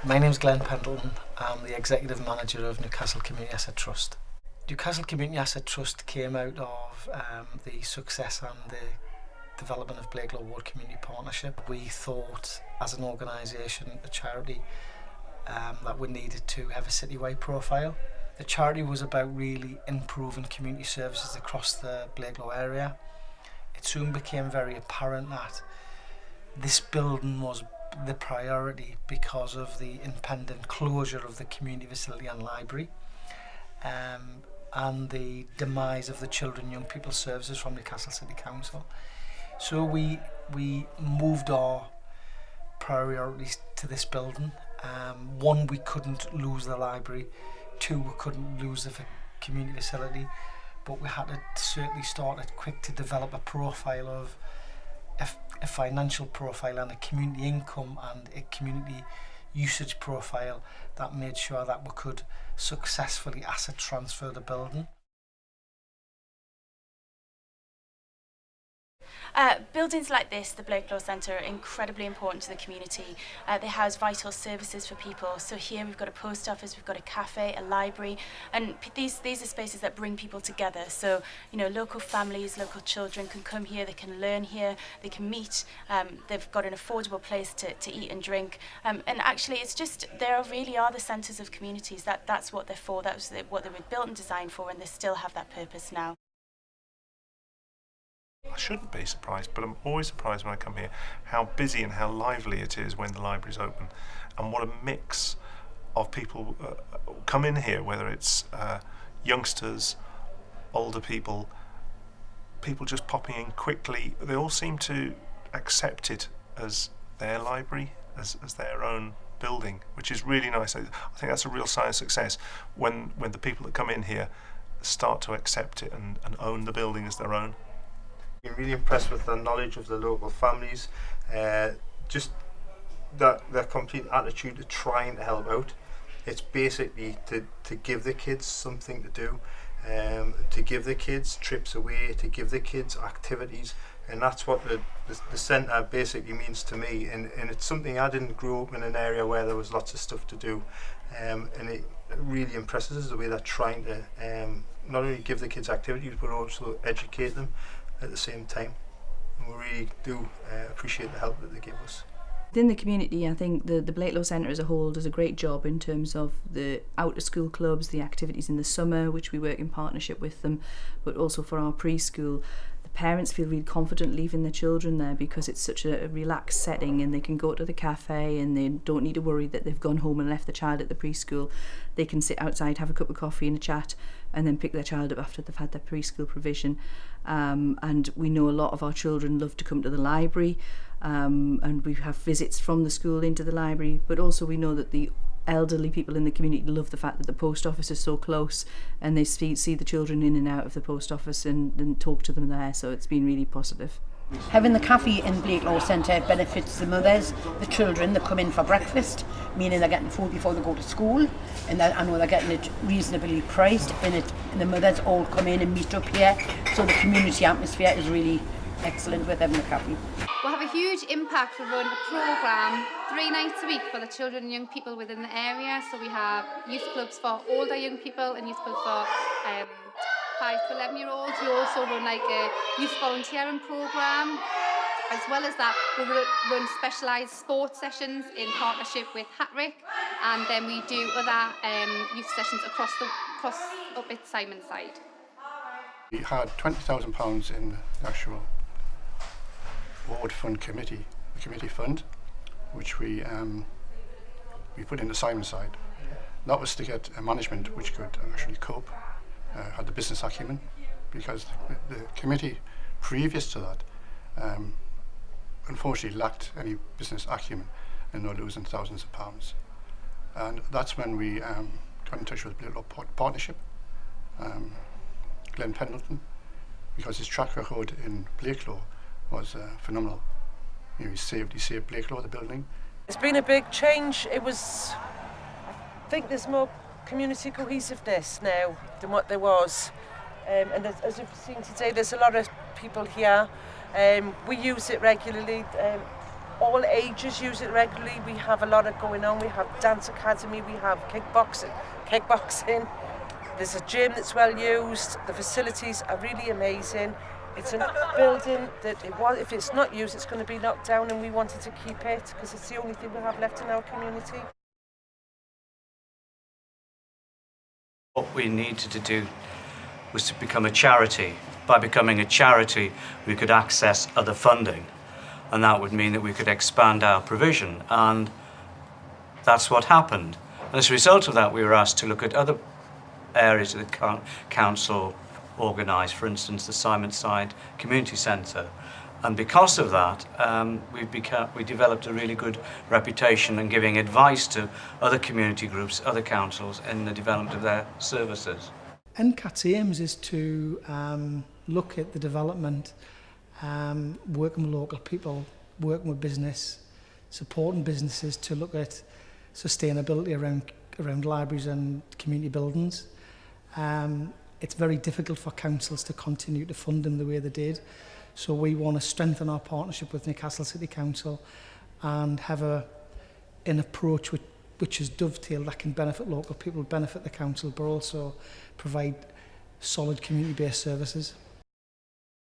My name's Glenn Pendleton. I'm the Executive Manager of Newcastle Community Asset Trust. Newcastle Community Asset Trust came out of the success and the development of Blakelaw Ward Community Partnership. We thought, as an organisation, a charity, that we needed to have a citywide profile. The charity was about really improving community services across the Blakelaw area. It soon became very apparent that this building was the priority because of the impending closure of the community facility and library, and the demise of the Children and Young People Services from Newcastle City Council. So we moved our priorities to this building. One, we couldn't lose the library. Two, we couldn't lose the community facility. But we had to certainly start quick to develop a profile of a financial profile and a community income and a community usage profile that made sure that we could successfully asset transfer the building. Buildings like this, the Blakelaw Centre, are incredibly important to the community. They house vital services for people. So here we've got a post office, we've got a cafe, a library, and these are spaces that bring people together. So, you know, local families, local children can come here, they can learn here, they can meet. They've got an affordable place to eat and drink. And actually, it's just, they really are the centres of communities. That's what they're for. That was what they were built and designed for, and they still have that purpose now. I shouldn't be surprised, but I'm always surprised when I come here how busy and how lively it is when the library's open, and what a mix of people come in here, whether it's youngsters, older people, people just popping in quickly. They all seem to accept it as their library, as their own building, which is really nice. I think that's a real sign of success when the people that come in here start to accept it and own the building as their own. Been really impressed with the knowledge of the local families, just their complete attitude to trying to help out. It's basically to give the kids something to do, to give the kids trips away, to give the kids activities, and that's what the centre basically means to me. And it's something, I didn't grow up in an area where there was lots of stuff to do, and it really impresses us the way they're trying to not only give the kids activities but also educate them at the same time, and we really do appreciate the help that they give us. Within the community, I think the Blakelaw Centre as a whole does a great job in terms of the out-of-school clubs, the activities in the summer, which we work in partnership with them, but also for our preschool. The parents feel really confident leaving their children there because it's such a relaxed setting, and they can go to the cafe and they don't need to worry that they've gone home and left the child at the preschool. They can sit outside, have a cup of coffee and a chat, and then pick their child up after they've had their preschool provision. And we know a lot of our children love to come to the library, and we have visits from the school into the library, but also we know that the elderly people in the community love the fact that the post office is so close, and they see the children in and out of the post office and talk to them there, so it's been really positive. Having the cafe in Blakelaw Centre benefits the mothers, the children that come in for breakfast, meaning they're getting food before they go to school, and I know they're getting it reasonably priced, and the mothers all come in and meet up here, so the community atmosphere is really excellent with having the cafe. We'll have a huge impact. We're running a programme 3 nights a week for the children and young people within the area. So we have youth clubs for older young people and youth clubs for 5 to 11-year-olds. We also run like a youth volunteering programme. As well as that, we run specialised sports sessions in partnership with Hattrick, and then we do other youth sessions across up at Simonside. We had £20,000 in the actual ward fund committee, the committee fund, which we put into Simonside. That was to get a management which could actually cope, had the business acumen, because the committee previous to that unfortunately lacked any business acumen and were losing thousands of pounds. And that's when we got in touch with the Blakelaw Partnership, Glenn Pendleton, because his track record in Blakelaw was phenomenal. You know, he saved Blakelaw, the building. It's been a big change. I think there's more community cohesiveness now than what there was. And as you've seen today, there's a lot of people here. We use it regularly. all ages use it regularly. We have a lot of going on. We have dance academy, we have kickboxing. There's a gym that's well used. The facilities are really amazing. It's a building that if it's not used, it's going to be knocked down, and we wanted to keep it because it's the only thing we have left in our community. What we needed to do was to become a charity. By becoming a charity, we could access other funding, and that would mean that we could expand our provision, and that's what happened. And as a result of that, we were asked to look at other areas of the council organised, for instance, the Simonside Community Centre. And because of that, we developed a really good reputation in giving advice to other community groups, other councils in the development of their services. NCAT's aims is to look at the development, working with local people, working with business, supporting businesses to look at sustainability around libraries and community buildings. It's very difficult for councils to continue to fund them the way they did. So we want to strengthen our partnership with Newcastle City Council and have an approach which is dovetailed that can benefit local people, benefit the council, but also provide solid community-based services.